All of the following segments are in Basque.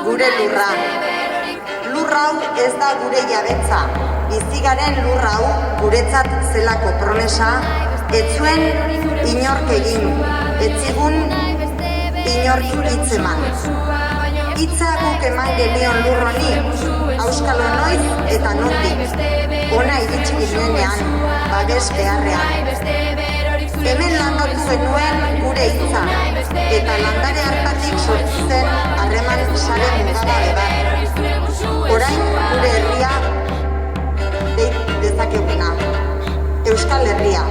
gure lurra. Lur hau ez da gure jabetza, bizigaren lur hau guretzat zelako promesa, ez zuen inork egin, ez zigun inork hitz eman. Hitza guk eman genion lur honi, auskalo noiz eta nondik, ona iritsi ginenean, babes beharrean. Hemen landatu genuen gure hitza, eta landare hartatik sortu zen harreman sare mugada bebar. Orain gure herria deit dezakeguna. Euskal Herria.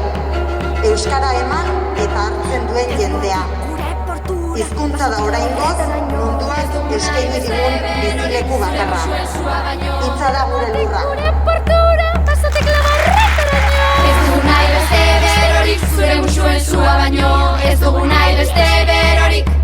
Euskara eman eta hartzen duen jendea. Hizkuntza da oraingoz munduak eskaini digun bizileku bakarra. Hitza da gure lurra. Ez dugu nahi beste berorik, zure musuen sua baino. Ez dugu nahi beste berorik.